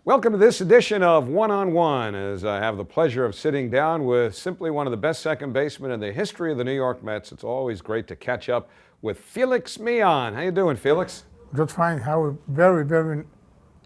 Welcome to this edition of One on One, as I have the pleasure of sitting down with simply one of the best second basemen in the history of the New York Mets. It's always great to catch up with Félix Millán. How you doing, Felix? Just fine. How very, very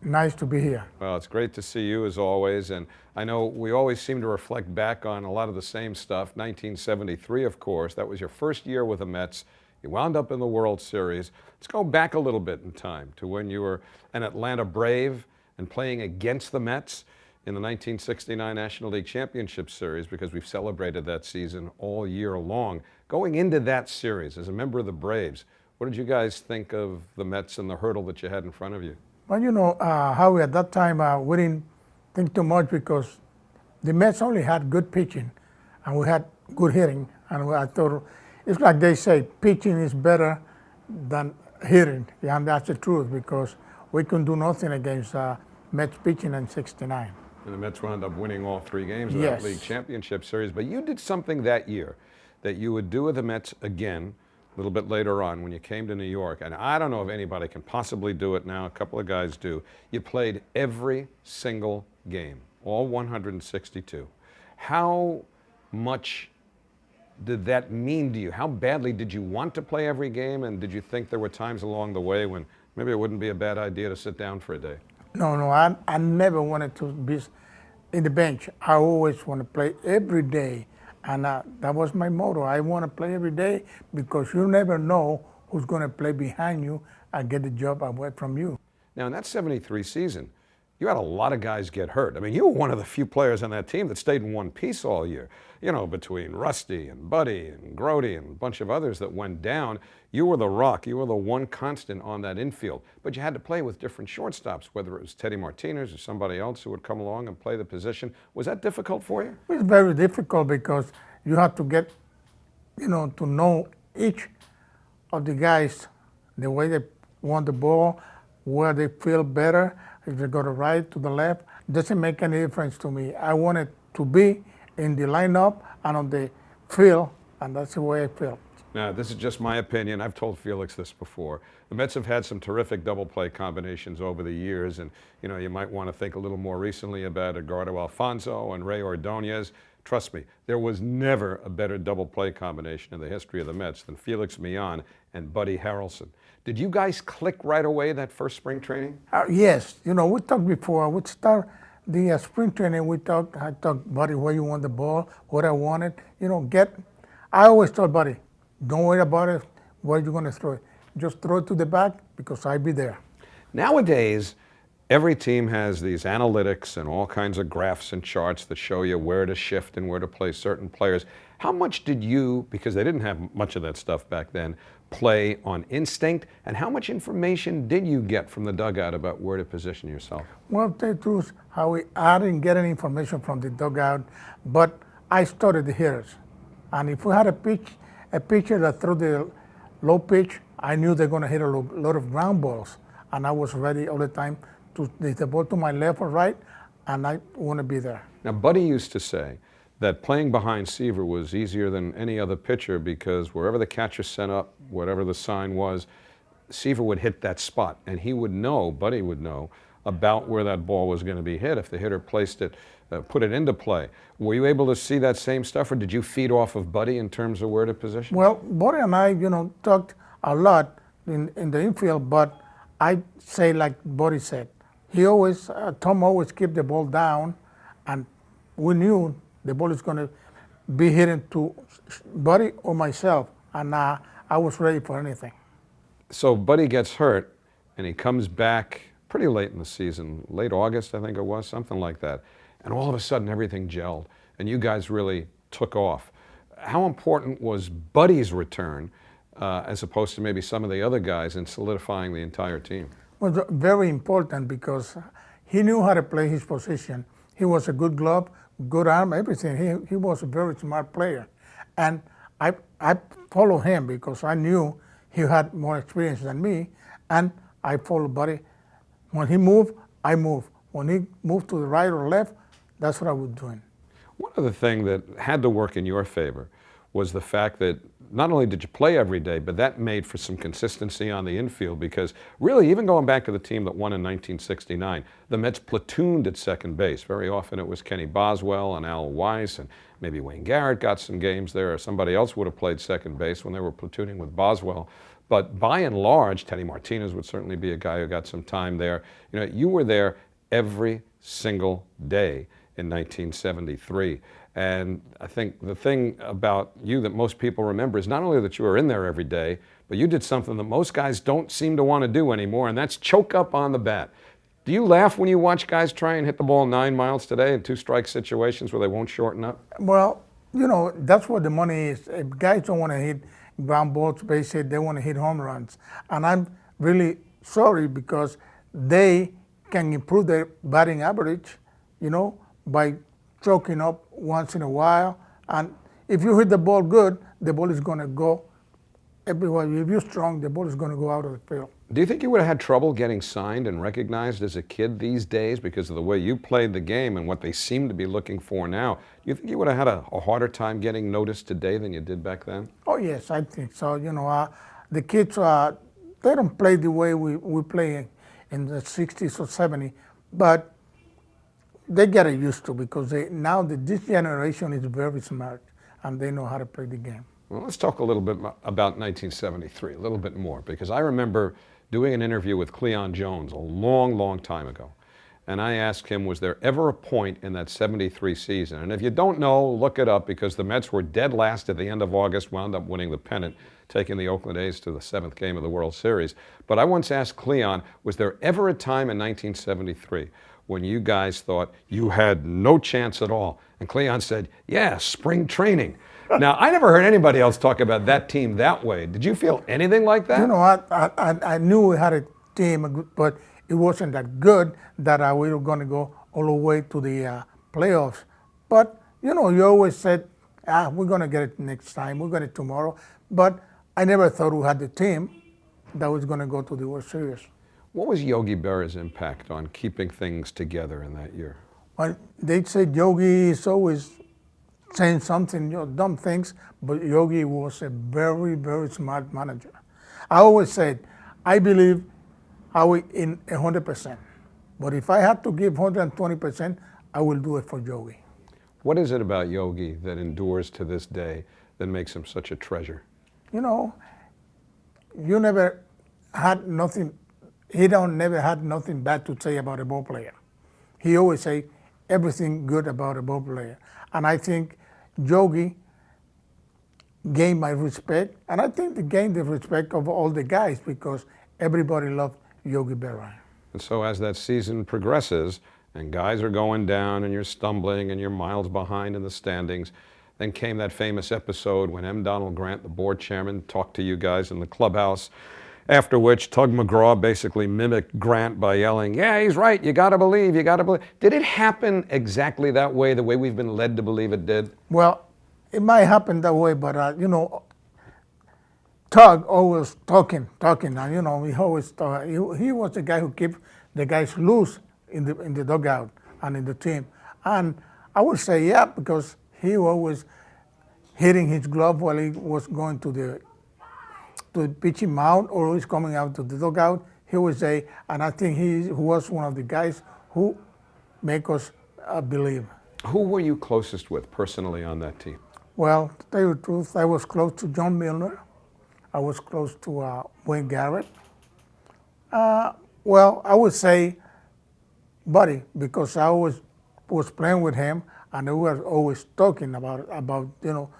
nice to be here. Well, it's great to see you as always, and I know we always seem to reflect back on a lot of the same stuff. 1973, of course, that was your first year with the Mets. You wound up in the World Series. Let's go back a little bit in time to when you were an Atlanta Brave and playing against the Mets in the 1969 National League Championship Series, because we've celebrated that season all year long. Going into that series as a member of the Braves, what did you guys think of the Mets and the hurdle that you had in front of you? Well, you know, Howie, at that time, we didn't think too much because the Mets only had good pitching and we had good hitting. And I thought, it's like they say, pitching is better than hitting. Yeah, and that's the truth, because we couldn't do nothing against Mets pitching in '69. And the Mets wound up winning all three games of that league championship series. But you did something that year that you would do with the Mets again a little bit later on when you came to New York. And I don't know if anybody can possibly do it now. A couple of guys do. You played every single game, all 162. How much did that mean to you? How badly did you want to play every game? And did you think there were times along the way when maybe it wouldn't be a bad idea to sit down for a day? No, I never wanted to be in the bench. I always want to play every day. And that was my motto. I want to play every day because you never know who's going to play behind you and get the job away from you. Now, in that '73 season, you had a lot of guys get hurt. I mean, you were one of the few players on that team that stayed in one piece all year. You know, between Rusty and Buddy and Grody and a bunch of others that went down, you were the rock. You were the one constant on that infield. But you had to play with different shortstops, whether it was Teddy Martinez or somebody else who would come along and play the position. Was that difficult for you? It's very difficult because you have to get, you know, to know each of the guys, the way they want the ball, where they feel better. If they go to right, to the left, doesn't make any difference to me. I wanted to be in the lineup and on the field, and that's the way I feel. Now, this is just my opinion. I've told Felix this before. The Mets have had some terrific double play combinations over the years, and you know, you might want to think a little more recently about Edgardo Alfonso and Ray Ordonez. Trust me, there was never a better double play combination in the history of the Mets than Félix Millán and Buddy Harrelson. Did you guys click right away that first spring training? Yes. You know, we talked before. I would start the spring training. I talked, Buddy, where you want the ball, what I wanted. You know, I always told Buddy, don't worry about it, where you're going to throw it. Just throw it to the back because I'll be there. Nowadays, every team has these analytics and all kinds of graphs and charts that show you where to shift and where to play certain players. How much did you, because they didn't have much of that stuff back then, play on instinct, and how much information did you get from the dugout about where to position yourself? Well, to tell you the truth, I didn't get any information from the dugout, but I studied the hitters. And if we had a pitcher that threw the low pitch, I knew they're going to hit a lot of ground balls, and I was ready all the time to hit the ball to my left or right, and I want to be there. Now, Buddy used to say that playing behind Seaver was easier than any other pitcher because wherever the catcher sent up, whatever the sign was, Seaver would hit that spot, and he would know, Buddy would know, about where that ball was going to be hit if the hitter placed it, put it into play. Were you able to see that same stuff, or did you feed off of Buddy in terms of where to position? Well, Buddy and I, you know, talked a lot in the infield, but I say like Buddy said, Tom always kept the ball down, and we knew the ball is going to be hitting to Buddy or myself, and I was ready for anything. So Buddy gets hurt, and he comes back pretty late in the season, late August, I think it was, something like that. And all of a sudden, everything gelled, and you guys really took off. How important was Buddy's return as opposed to maybe some of the other guys in solidifying the entire team? Well, very important because he knew how to play his position. He was a good glove, good arm, everything. He was a very smart player. And I followed him because I knew he had more experience than me, and I followed Buddy. When he moved, I moved. When he moved to the right or left, that's what I was doing. One other thing that had to work in your favor was the fact that not only did you play every day, but that made for some consistency on the infield because really, even going back to the team that won in 1969, the Mets platooned at second base. Very often it was Kenny Boswell and Al Weiss, and maybe Wayne Garrett got some games there, or somebody else would have played second base when they were platooning with Boswell. But by and large, Teddy Martinez would certainly be a guy who got some time there. You know, you were there every single day in 1973. And I think the thing about you that most people remember is not only that you were in there every day, but you did something that most guys don't seem to want to do anymore, and that's choke up on the bat. Do you laugh when you watch guys try and hit the ball 9 miles today in two-strike situations where they won't shorten up? Well, you know, that's what the money is. If guys don't want to hit ground balls, base hit, they want to hit home runs. And I'm really sorry because they can improve their batting average, you know, by choking up once in a while. And if you hit the ball good, the ball is going to go everywhere. If you're strong, the ball is going to go out of the field. Do you think you would have had trouble getting signed and recognized as a kid these days because of the way you played the game and what they seem to be looking for now? Do you think you would have had a harder time getting noticed today than you did back then? Oh, yes, I think so. You know, the kids, they don't play the way we play in the 60s or 70s, but they get it used to because this generation is very smart and they know how to play the game. Well, let's talk a little bit about 1973, a little bit more, because I remember doing an interview with Cleon Jones a long, long time ago. And I asked him, was there ever a point in that 73 season? And if you don't know, look it up, because the Mets were dead last at the end of August, wound up winning the pennant, taking the Oakland A's to the 7th game of the World Series. But I once asked Cleon, was there ever a time in 1973 when you guys thought you had no chance at all? And Cleon said, yeah, spring training. Now, I never heard anybody else talk about that team that way. Did you feel anything like that? You know, I knew we had a team, but it wasn't that good that we were going to go all the way to the playoffs. But, you know, you always said, we're going to get it next time, we're going to tomorrow. But I never thought we had the team that was going to go to the World Series. What was Yogi Berra's impact on keeping things together in that year? Well, they say Yogi is always saying something, you know, dumb things, but Yogi was a very, very smart manager. I always said, I believe Howie in 100%. But if I have to give 120%, I will do it for Yogi. What is it about Yogi that endures to this day that makes him such a treasure? You know, you never had nothing, never had nothing bad to say about a ball player. He always say everything good about a ball player. And I think Yogi gained my respect, and I think he gained the respect of all the guys because everybody loved Yogi Berra. And so as that season progresses and guys are going down and you're stumbling and you're miles behind in the standings, then came that famous episode when M. Donald Grant, the board chairman, talked to you guys in the clubhouse, after which Tug McGraw basically mimicked Grant by yelling, yeah, he's right, you gotta believe, you gotta believe. Did it happen exactly that way, the way we've been led to believe it did? Well, it might happen that way, but you know, Tug always talking, and you know, he always he was the guy who kept the guys loose in the dugout and in the team. And I would say, yeah, because he always hitting his glove while he was going to the pitching mound or he's coming out to the dugout. He would say, and I think he was one of the guys who make us believe. Who were you closest with personally on that team? Well, to tell you the truth, I was close to John Milner. I was close to Wayne Garrett. Well, I would say Buddy, because I was playing with him and we were always talking about you know,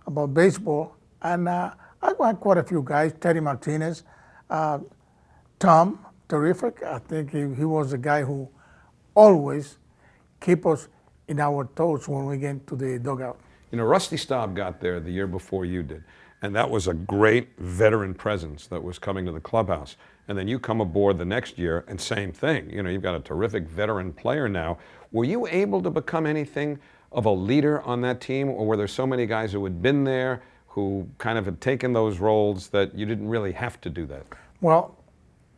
about baseball. And I had quite a few guys, Teddy Martinez, Tom, terrific. I think he was the guy who always keep us in our toes when we get to the dugout. You know, Rusty Staub got there the year before you did, and that was a great veteran presence that was coming to the clubhouse. And then you come aboard the next year, and same thing. You know, you've got a terrific veteran player now. Were you able to become anything of a leader on that team, or were there so many guys who had been there who kind of had taken those roles that you didn't really have to do that? Well,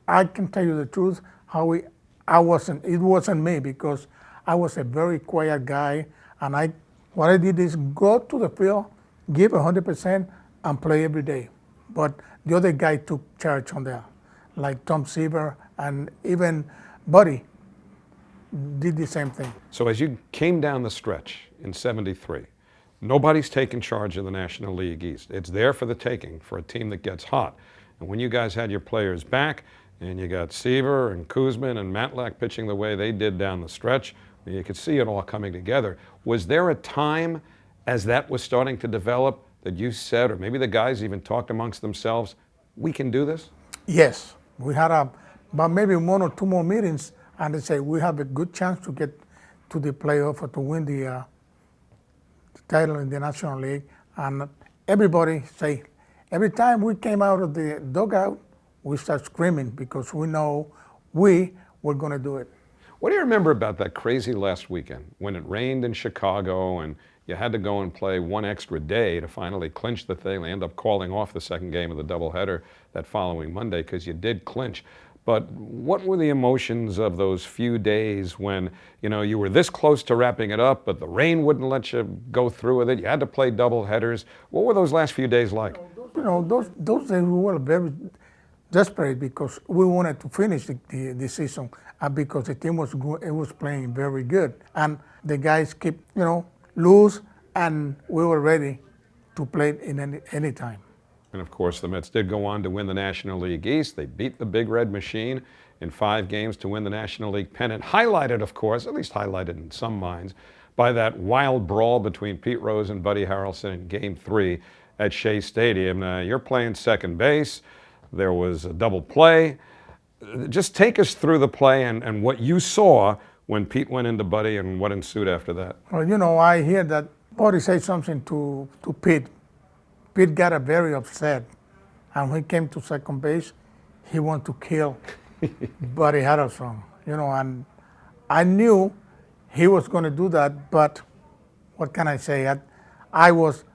I can tell you the truth, Howie, it wasn't me because I was a very quiet guy, and what I did is go to the field, give 100% and play every day. But the other guy took charge on that, like Tom Seaver and even Buddy did the same thing. So as you came down the stretch in '73, nobody's taking charge of the National League East. It's there for the taking for a team that gets hot. And when you guys had your players back, and you got Seaver and Kuzman and Matlack pitching the way they did down the stretch, you could see it all coming together. Was there a time as that was starting to develop that you said, or maybe the guys even talked amongst themselves, we can do this? Yes, we had about maybe 1 or 2 more meetings, and they say we have a good chance to get to the playoff or to win the title in the National League. And everybody say, every time we came out of the dugout, we start screaming because we know we were going to do it. What do you remember about that crazy last weekend when it rained in Chicago and you had to go and play one extra day to finally clinch the thing? They end up calling off the second game of the doubleheader that following Monday because you did clinch. But what were the emotions of those few days when, you know, you were this close to wrapping it up, but the rain wouldn't let you go through with it? You had to play doubleheaders. What were those last few days like? You know, those days we were very desperate because we wanted to finish the season because the team was good, it was playing very good, and the guys kept loose, and we were ready to play in any time. And of course, the Mets did go on to win the National League East. They beat the Big Red Machine in 5 games to win the National League pennant. Highlighted, of course, at least highlighted in some minds, by that wild brawl between Pete Rose and Buddy Harrelson in Game 3 at Shea Stadium. You're playing second base. There was a double play. Just take us through the play and what you saw when Pete went into Buddy and what ensued after that. Well, I hear that Buddy said something to Pete. Pete got very upset, and when he came to second base, he wanted to kill Buddy Harrelson. And I knew he was going to do that, but what can I say? I was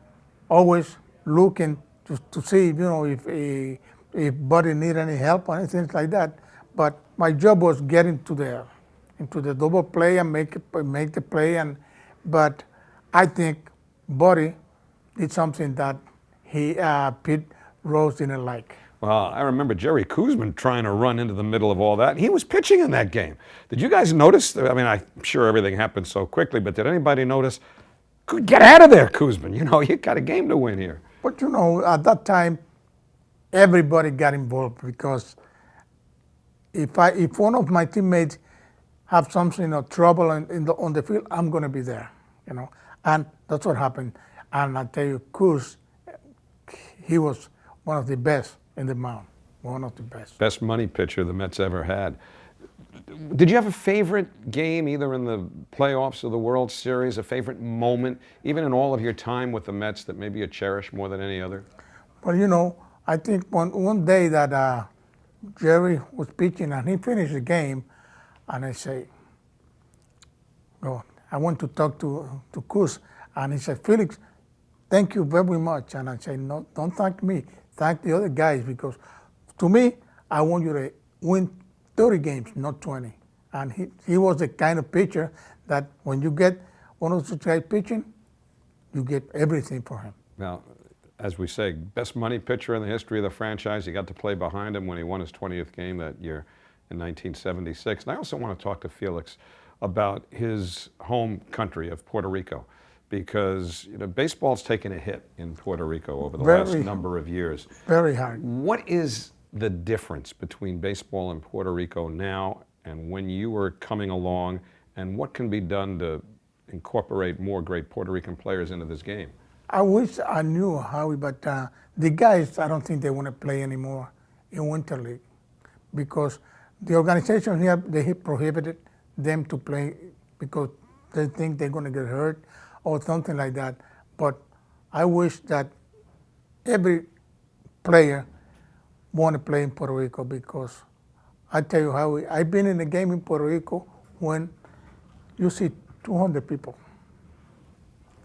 always looking to see, if Buddy needed any help or anything like that. But my job was getting into the double play and make the play. But I think Buddy did something that Pete Rose didn't like. Well, I remember Jerry Kuzman trying to run into the middle of all that. He was pitching in that game. Did you guys notice? I mean, I'm sure everything happened so quickly, but did anybody notice? Get out of there, Kuzman. You got a game to win here. But at that time, everybody got involved because if one of my teammates have something trouble on the field, I'm going to be there. And that's what happened. And I tell you, Kuz, he was one of the best in the mound, one of the best. Best money pitcher the Mets ever had. Did you have a favorite game, either in the playoffs or the World Series, a favorite moment, even in all of your time with the Mets that maybe you cherish more than any other? Well, I think one day that Jerry was pitching and he finished the game, and I say, I want to talk to Kuz, and he said, Felix, thank you very much. And I say, no, don't thank me. Thank the other guys, because to me, I want you to win 30 games, not 20. And he was the kind of pitcher that when you get one of those guys pitching, you get everything for him. Now, as we say, best money pitcher in the history of the franchise. You got to play behind him when he won his 20th game that year in 1976. And I also want to talk to Felix about his home country of Puerto Rico, because baseball's taken a hit in Puerto Rico over the last number of years. Very hard. What is the difference between baseball in Puerto Rico now and when you were coming along, and what can be done to incorporate more great Puerto Rican players into this game? I wish I knew Howie, but the guys, I don't think they want to play anymore in Winter League, because the organization here, they prohibited them to play because they think they're going to get hurt or something like that. But I wish that every player want to play in Puerto Rico, because I tell you, Howie, I've been in a game in Puerto Rico when you see 200 people.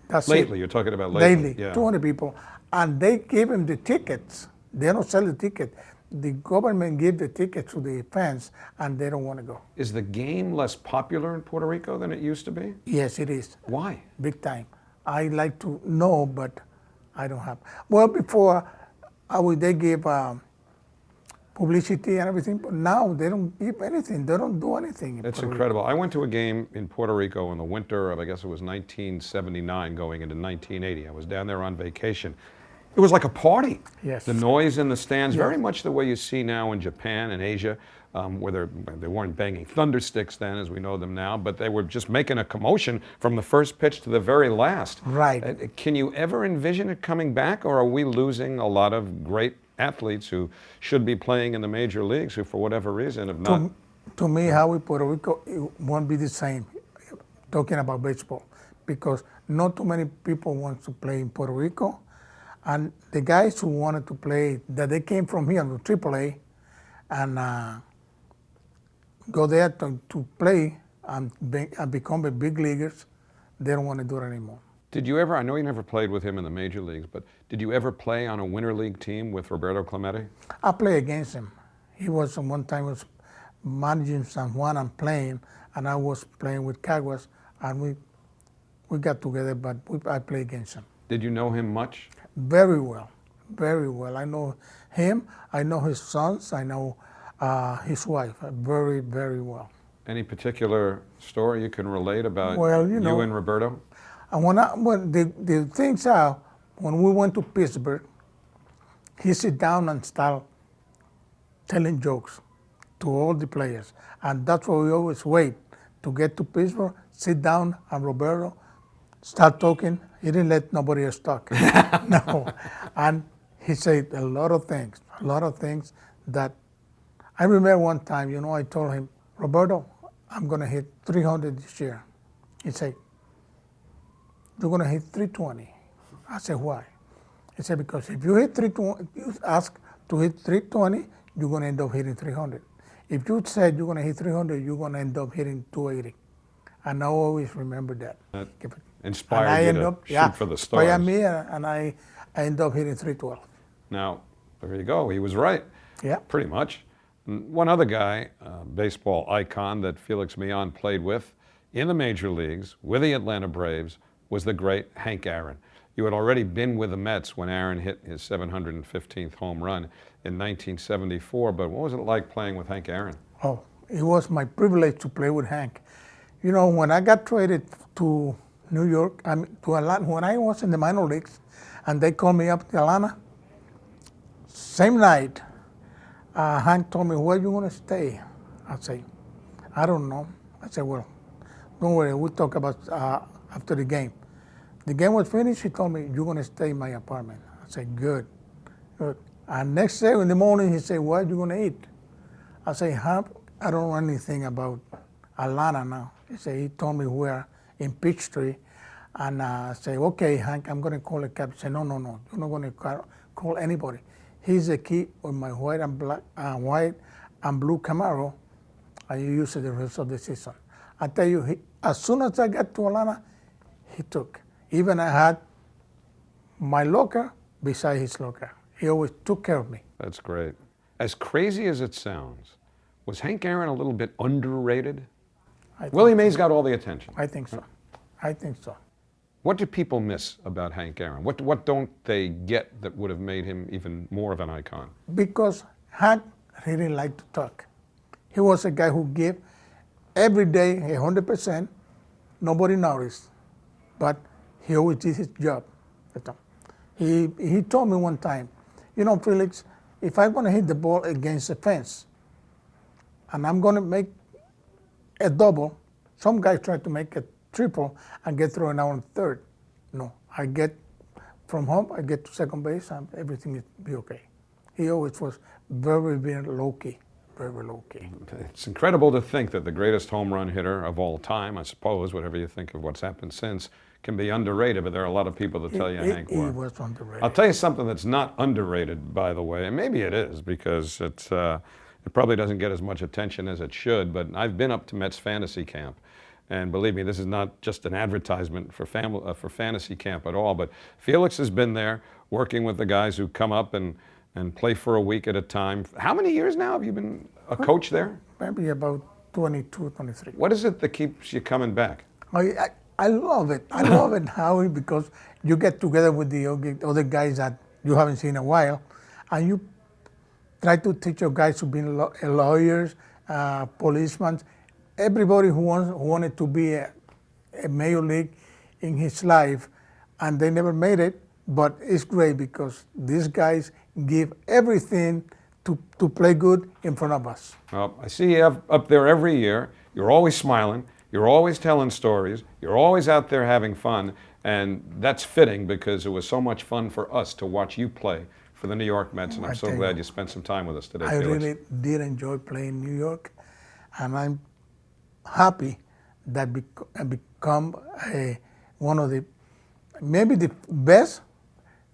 That's lately, it. You're talking about lately. Yeah. 200 people. And they give them the tickets. They don't sell the ticket. The government give the tickets to the fans, and they don't want to go. Is the game less popular in Puerto Rico than it used to be? Yes, it is. Why? Big time. I like to know, but I don't have. Well, before they give publicity and everything, but now they don't give anything. They don't do anything. It's incredible. I went to a game in Puerto Rico in the winter of, I guess it was 1979 going into 1980. I was down there on vacation. It was like a party. Yes. The noise in the stands, very much the way you see now in Japan and Asia, where they weren't banging thunder sticks then as we know them now, but they were just making a commotion from the first pitch to the very last. Right. Can you ever envision it coming back, or are we losing a lot of great athletes who should be playing in the major leagues who, for whatever reason, have not? To me, Howie, Puerto Rico, it won't be the same, talking about baseball, because not too many people want to play in Puerto Rico. And the guys who wanted to play, that they came from here to AAA and go there to play and become a big leaguers, they don't want to do it anymore. Did you ever, I know you never played with him in the major leagues, but did you ever play on a winter league team with Roberto Clemente? I played against him. He was one time was managing San Juan and playing, and I was playing with Caguas, and we got together, but I played against him. Did you know him much? Very well, very well. I know him, I know his sons, I know his wife very, very well. Any particular story you can relate about you and Roberto? And when the things are, when we went to Pittsburgh, he sit down and start telling jokes to all the players. And that's why we always wait to get to Pittsburgh, sit down, and Roberto start talking. He didn't let nobody else talk. No. And he said a lot of things that I remember one time, I told him, Roberto, I'm going to hit 300 this year. He said, you're going to hit 320. I said, why? He said, because if you hit 320, you ask to hit 320, you're going to end up hitting 300. If you said you're going to hit 300, you're going to end up hitting 280. And I always remember that. That inspired you to shoot for the stars. Inspired me, and I ended up hitting 312. Now, there you go. He was right. Yeah. Pretty much. One other guy, baseball icon that Félix Millán played with in the major leagues with the Atlanta Braves was the great Hank Aaron. You had already been with the Mets when Aaron hit his 715th home run in 1974, but what was it like playing with Hank Aaron? Oh, it was my privilege to play with Hank. When I got traded to New York, to Atlanta, when I was in the minor leagues, and they called me up to Atlanta, same night, Hank told me, where are you going to stay? I say, I don't know. I said, well, don't worry, we'll talk about after the game. The game was finished, he told me, you're going to stay in my apartment. I said, good. And next day in the morning, he said, what are you going to eat? I said, Hank, I don't know anything about Atlanta now. He told me where in Peachtree. And I say, okay, Hank, I'm going to call a cab. He said, no, you're not going to call anybody. Here's the key with my white and blue Camaro, and you use it the rest of the season. I tell you, as soon as I got to Atlanta, he took. Even I had my locker beside his locker. He always took care of me. That's great. As crazy as it sounds, was Hank Aaron a little bit underrated? Willie Mays got all the attention. I think so. I think so. What do people miss about Hank Aaron? What don't they get that would have made him even more of an icon? Because Hank really liked to talk. He was a guy who gave every day 100%. Nobody noticed, but he always did his job. He told me one time, Felix, if I'm going to hit the ball against the fence, and I'm going to make a double, some guys try to make a triple and get thrown out on third. No, I get from home, I get to second base, and everything will be okay. He always was very, very low-key, very low-key. It's incredible to think that the greatest home run hitter of all time, I suppose, whatever you think of what's happened since, can be underrated, but there are a lot of people that tell you Hank was. He was underrated. I'll tell you something that's not underrated, by the way, and maybe it is because it probably doesn't get as much attention as it should, but I've been up to Mets fantasy camp. And believe me, this is not just an advertisement for fantasy camp at all, but Felix has been there working with the guys who come up and play for a week at a time. How many years now have you been a coach there? Maybe about 22, 23. What is it that keeps you coming back? I love it. I love it, Howie, because you get together with the other guys that you haven't seen in a while, and you try to teach your guys to be lawyers, policemen, everybody who wanted to be a major league in his life, and they never made it. But it's great because these guys give everything to play good in front of us. Well, I see you up there every year. You're always smiling. You're always telling stories. You're always out there having fun. And that's fitting because it was so much fun for us to watch you play for the New York Mets. And I'm so glad you spent some time with us today, I Felix. really did enjoy playing New York. And I'm happy that I become one of maybe the best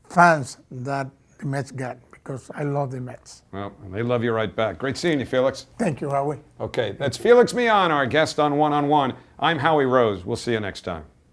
fans that the Mets got, because I love the Mets. Well, and they love you right back. Great seeing you, Felix. Thank you, Howie. Okay, that's Félix Millán, our guest on One on One. I'm Howie Rose. We'll see you next time.